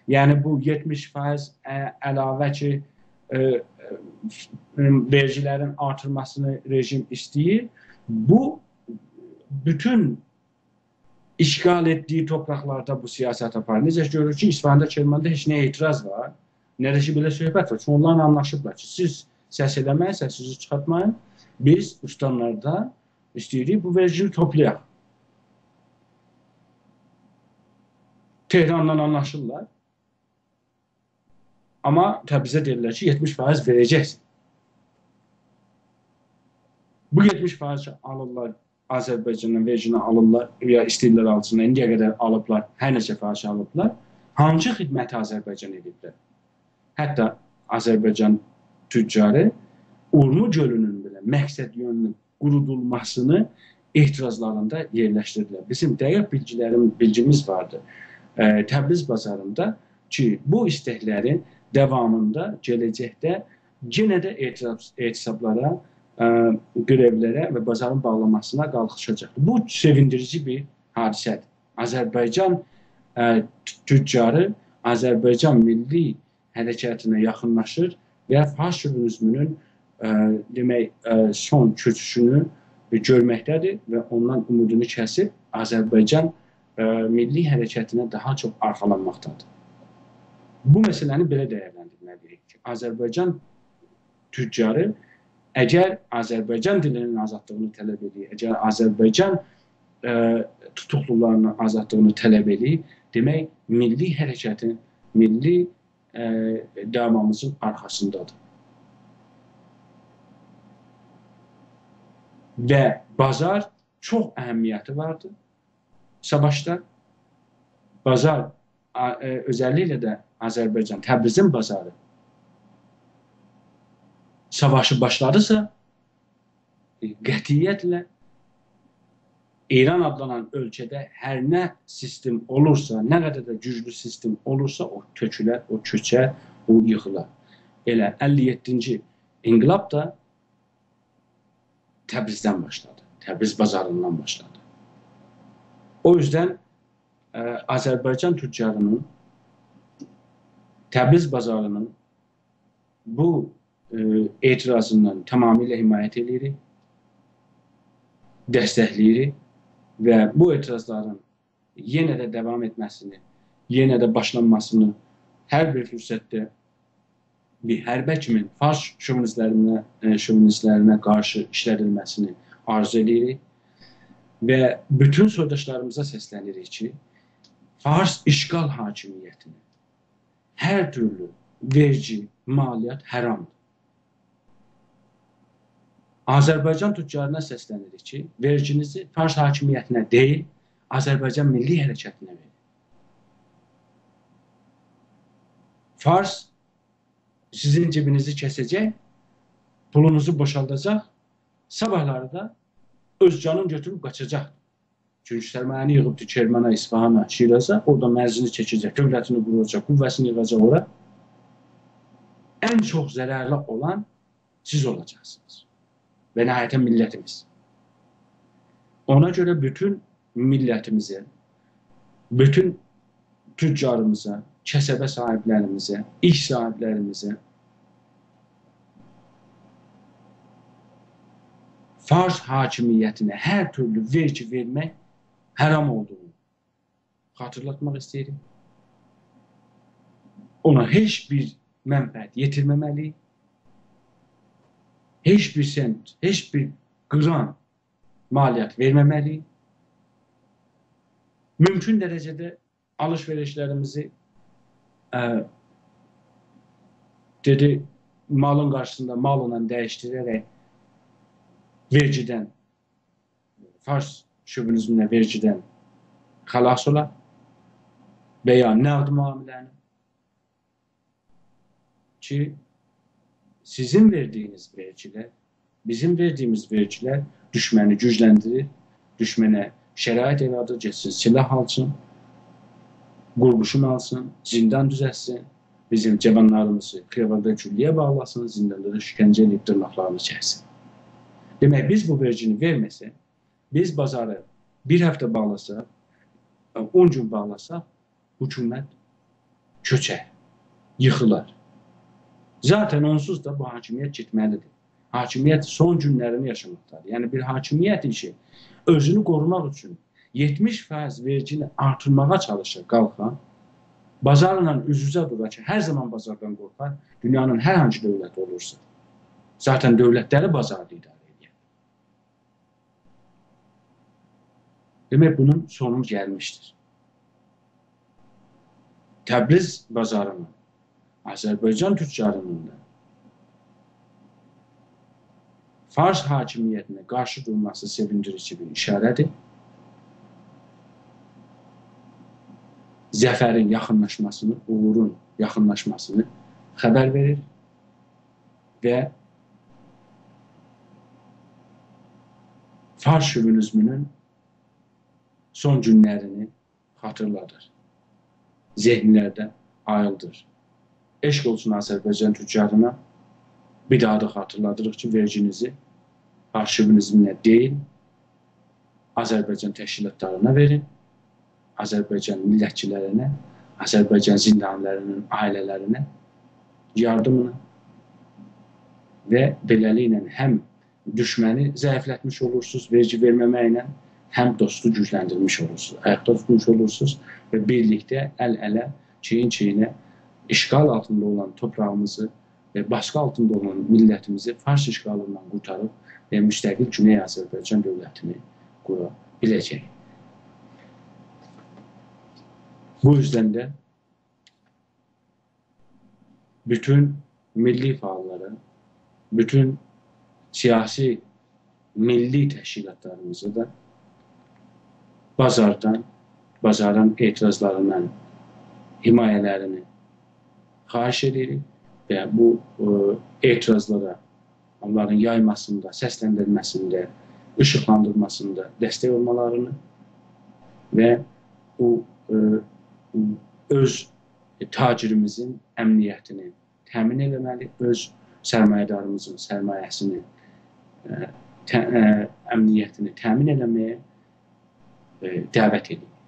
Yəni bu 70% əlavə ki, vergilərin artırmasını rejim istəyir. Bu, bütün işgal etdiyi topraklarda bu siyasət aparır. Necə görür ki, İsfahanda, Kermanda heç nəyə etiraz var, nə də ki, belə söhbət var. Çünki onlarla anlaşıblar ki, siz səs eləməyin, səsinizi çıxartmayın, biz ustanlarda istəyirik, bu vergini toplayaq. Tehranla anlaşırlar. Amma Təbrizə deyirlər ki, 70% verəcəksin. Bu 70% alırlar, Azərbaycandan vergini alırlar, ya istəyirlər alsınlar, indiyə qədər alıblar, hər neçə faiz alıblar. Hansı xidməti Azərbaycan ediblər? Hətta Azərbaycan tüccarı Urmu gölünün belə məqsəd yönlü qurudulmasını etirazlarında yerləşdirdilər. Bizim dəqiq bilgimiz vardı Təbriz bazarında ki, bu istəklərin davamında, gələcəkdə yenə də etisablara, qrevlərə və bazarın bağlamasına qalxışacaq. Bu sevindirici bir hadisədir. Azərbaycan tüccarı Azərbaycan milli hərəkətinə yaxınlaşır və fars şövinizminin demək, son köçüşünü görməkdədir və ondan umudunu kəsib Azərbaycan milli hərəkətinə daha çox arxalanmaqdadır. Bu məsələni belə dəyərləndirməliyik ki, Azərbaycan tüccarı əgər Azərbaycan dilinin azadlığını tələb edir, əgər Azərbaycan tutuqlularının azadlığını tələb edir, demək, milli hərəkətin, milli davamımızın arxasındadır. Və bazar çox əhəmiyyəti vardır. Savaşda bazar, özəlliklə də Azərbaycan, Təbrizin bazarı savaşı başladısa, qətiyyətlə İran adlanan ölkədə hər nə sistem olursa, nə qədər də güclü sistem olursa, o tökülər, o köçər, o yıxılar. Elə 57-ci inqilab da Təbrizdən başladı, Təbriz bazarından başladı. O yüzden Azərbaycan tüccarının, Təbriz bazarının bu etirazından tamamilə himayət edirik, dəstəkləyirik və bu etirazların yenə də davam etməsini, yenə də başlanmasını hər bir fürsətdə bir hərbə kimin fars şövinistlərinə qarşı işlədilməsini arzu edirik və bütün soydaşlarımıza səslənirik ki, fars işğal hakimiyyətini hər türlü vergi, maliyyat haramdır. Azərbaycan tüccarına səslənirik ki, verginizi fars hakimiyyətinə deyil, Azərbaycan milli hərəkətinə verin. Fars sizin cibinizi kəsəcək, pulunuzu boşaldacaq, sabahları da öz canını götürüb qaçacaq. Çünki sərmayəni yığıbdır Kermana, İsfahana, Şiraza, orada mərzini çəkəcək, dövlətini quracaq, qüvvəsini yığacaq ora. Ən çox zərərli olan siz olacaqsınız və nəhayətən millətimiz. Ona görə bütün millətimizə, bütün tüccarımıza, kəsəbə sahiblərimizə, iş sahiblərimizə fars hakimiyyətinə hər türlü vergi vermək haram olduğunu xatırlatmaq istəyirik. Ona heç bir mənfəət yetirməməliyik. Heç bir sent, heç bir qıran maliyyət verməməliyik. Mümkün dərəcədə alış-verişlərimizi dedi, malın qarşısında malla dəyişdirərək vergidən, fars şövinizminə vergidən xəlas olar və ya nəqd müamiləni ki, sizin verdiyiniz vergilər, bizim verdiyimiz vergilər düşməni gücləndirir, düşmənə şərait yaradır, getsin, silah alsın, qurğuşun alsın, zindan düzəlsin, bizim cavanlarımızı xiyabanda külliyə bağlasın, zindanda da şikəncə edib dırnaqlarını çəksin. Demək, biz bu vergini verməsək, biz bazarı bir həftə bağlasaq, 10 gün bağlasaq, hökumət köçər, yıxılar. Zaten onsuz da bu hakimiyyət getməlidir. Hakimiyyət son günlərini yaşamaqdadır. Yəni bir hakimiyyət işi özünü qorumaq üçün 70% vergini artırmağa çalışır qalxan, bazarla üz-üzə durur ki, hər zaman bazardan qorxar, dünyanın hər hansı dövləti olursa. Zaten dövlətləri bazarda idarə edir. Demək, bunun sonu gəlmişdir. Təbriz bazarının, Azərbaycan tüccarının da Fars hakimiyyətinə qarşı durması sevindirici bir işarədir. Zəfərin yaxınlaşmasını, uğurun yaxınlaşmasını xəbər verir və Fars şövinizminin son günlərini xatırladır. Zehnlərdə ayıldır. Eşq olsun Azərbaycan tüccarına. Bir daha da xatırladırıq ki, verginizi Fars şövinizminə deyil, Azərbaycan təşkilatlarına verin, Azərbaycan millətçilərinə, Azərbaycan zindanlarının ailələrinə yardımını və beləliklə həm düşməni zəiflətmiş olursunuz vergi verməməklə, həm dostu gücləndirmiş olursunuz, ayaqda tutmuş olursunuz və birlikdə əl-ələ, çiyin-çiyinə işğal altında olan toprağımızı və baskı altında olan millətimizi Fars işğalından qurtarıb və müstəqil Güney Azərbaycan dövlətini qura biləcək. Bu yüzden də bütün milli fəalları, bütün siyasi milli təşkilatlarımızı da bazarın etirazlarından himayələrini xahiş edirik və bu etirazlara onların yaymasında, səsləndirməsində, işıqlandırmasında dəstək olmalarını və bu öz tacirimizin əmniyyətini təmin eləməli, öz sərmayədarımızın sərmayəsini, əmniyyətini təmin eləməyə dəvət edirik.